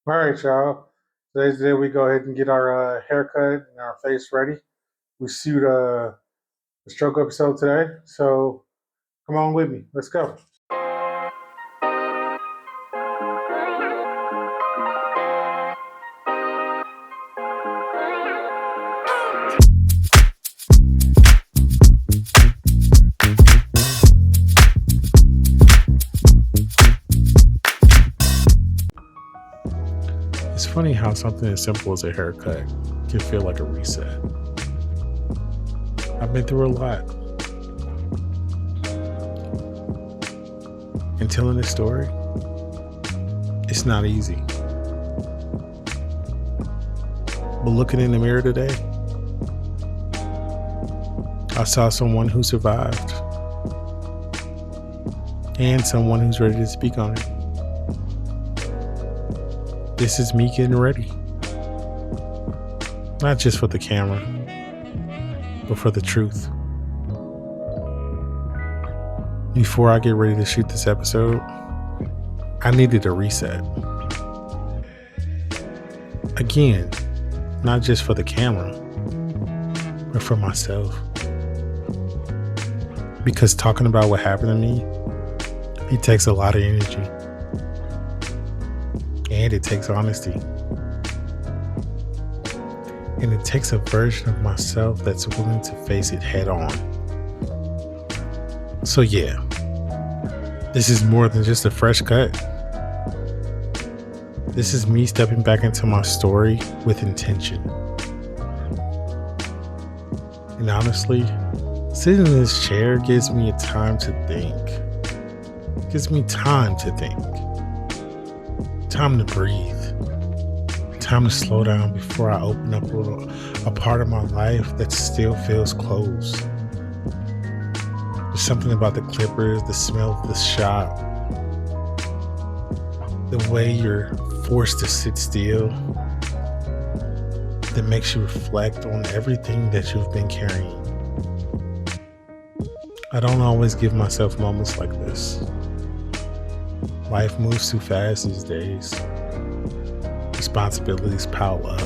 All right, y'all. Today's the day we go ahead and get our haircut and our face ready. We shoot a stroke episode today, so come on with me. Let's go. It's funny how something as simple as a haircut can feel like a reset. I've been through a lot, and telling this story, it's not easy. But looking in the mirror today, I saw someone who survived and someone who's ready to speak on it. This is me getting ready. Not just for the camera, but for the truth. Before I get ready to shoot this episode, I needed a reset. Again, not just for the camera, but for myself. Because talking about what happened to me, it takes a lot of energy. And it takes honesty. And it takes a version of myself that's willing to face it head on. So yeah, this is more than just a fresh cut. This is me stepping back into my story with intention. And honestly, sitting in this chair gives me a time to think. Gives me time to think. Time to breathe. Time to slow down before I open up a part of my life that still feels closed. There's something about the clippers, the smell of the shop, the way you're forced to sit still, that makes you reflect on everything that you've been carrying. I don't always give myself moments like this. Life moves too fast these days. Responsibilities pile up.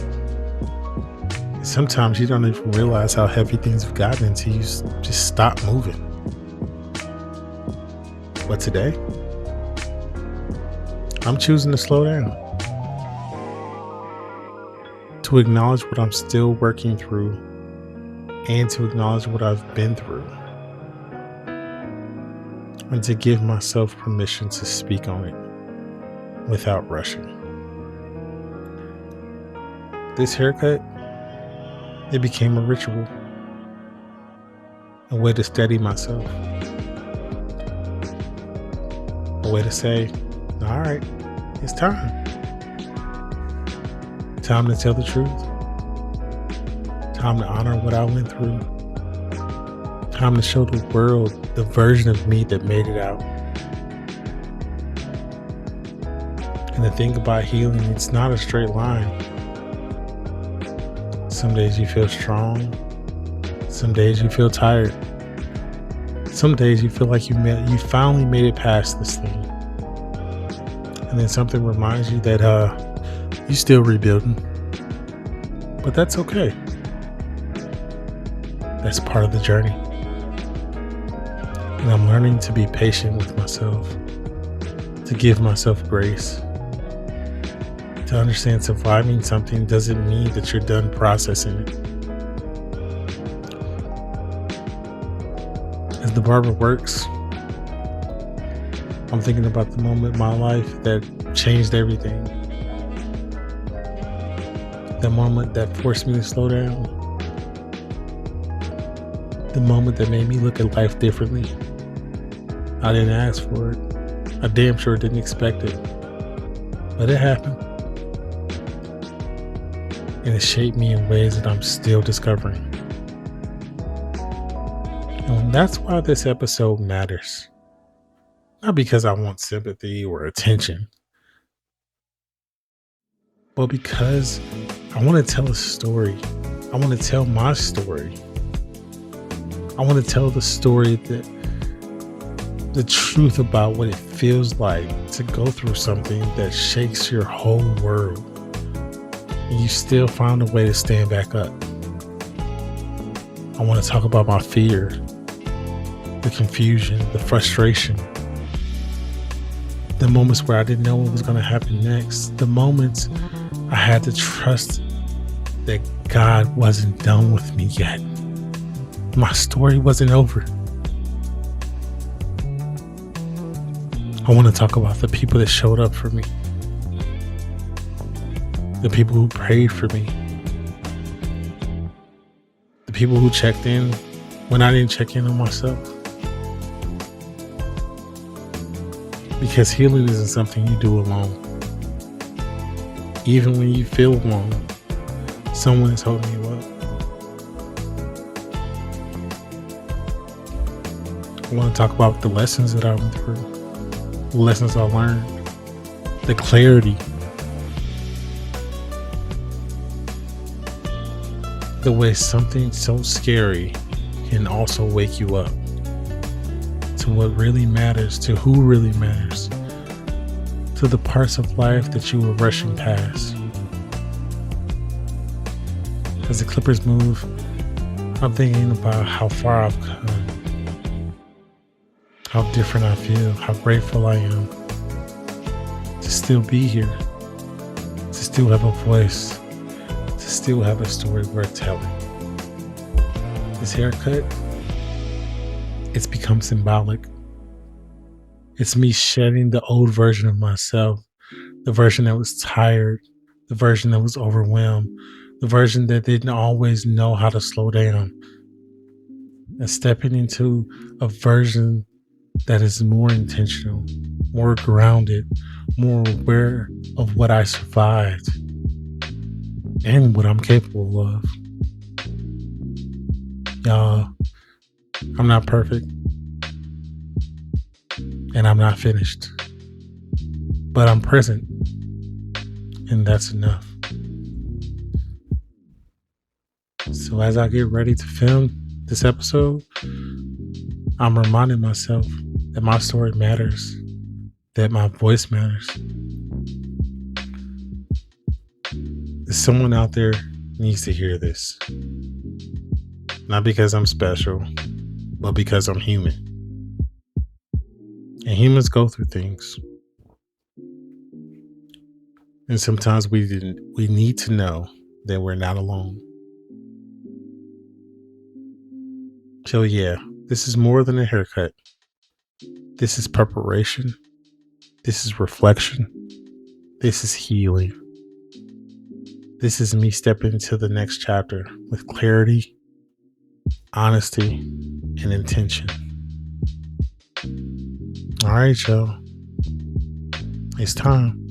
And sometimes you don't even realize how heavy things have gotten until you just stop moving. But today, I'm choosing to slow down. To acknowledge what I'm still working through and to acknowledge what I've been through. And to give myself permission to speak on it without rushing. This haircut, it became a ritual, a way to steady myself, a way to say, all right, it's time. Time to tell the truth. Time to honor what I went through. Time to show the world the version of me that made it out. And the thing about healing, it's not a straight line. Some days you feel strong. Some days you feel tired. Some days you feel like you finally made it past this thing. And then something reminds you that you're still rebuilding. But that's okay. That's part of the journey. And I'm learning to be patient with myself, to give myself grace, to understand surviving something doesn't mean that you're done processing it. As the barber works, I'm thinking about the moment in my life that changed everything. The moment that forced me to slow down. The moment that made me look at life differently. I didn't ask for it. I damn sure didn't expect it. But it happened. And it shaped me in ways that I'm still discovering. And that's why this episode matters. Not because I want sympathy or attention, but because I want to tell a story. I want to tell my story. I want to tell the story that the truth about what it feels like to go through something that shakes your whole world, and you still find a way to stand back up. I want to talk about my fear, the confusion, the frustration, the moments where I didn't know what was going to happen next, the moments I had to trust that God wasn't done with me yet. My story wasn't over. I want to talk about the people that showed up for me, the people who prayed for me, the people who checked in when I didn't check in on myself. Because healing isn't something you do alone. Even when you feel alone, someone is holding you up. I want to talk about the lessons that I went through, the lessons I learned, the clarity, the way something so scary can also wake you up to what really matters, to who really matters, to the parts of life that you were rushing past. As the Clippers move, I'm thinking about how far I've come, how different I feel, how grateful I am to still be here, to still have a voice, to still have a story worth telling. This haircut, it's become symbolic. It's me shedding the old version of myself, the version that was tired, the version that was overwhelmed, the version that didn't always know how to slow down, and stepping into a version that is more intentional, more grounded, more aware of what I survived and what I'm capable of. Y'all, I'm not perfect and I'm not finished, but I'm present, and that's enough. So as I get ready to film this episode, I'm reminding myself that my story matters, that my voice matters. Someone out there needs to hear this. Not because I'm special, but because I'm human. And humans go through things. And sometimes we need to know that we're not alone. So yeah, this is more than a haircut. This is preparation. This is reflection. This is healing. This is me stepping into the next chapter with clarity, honesty, and intention. All right, y'all. It's time.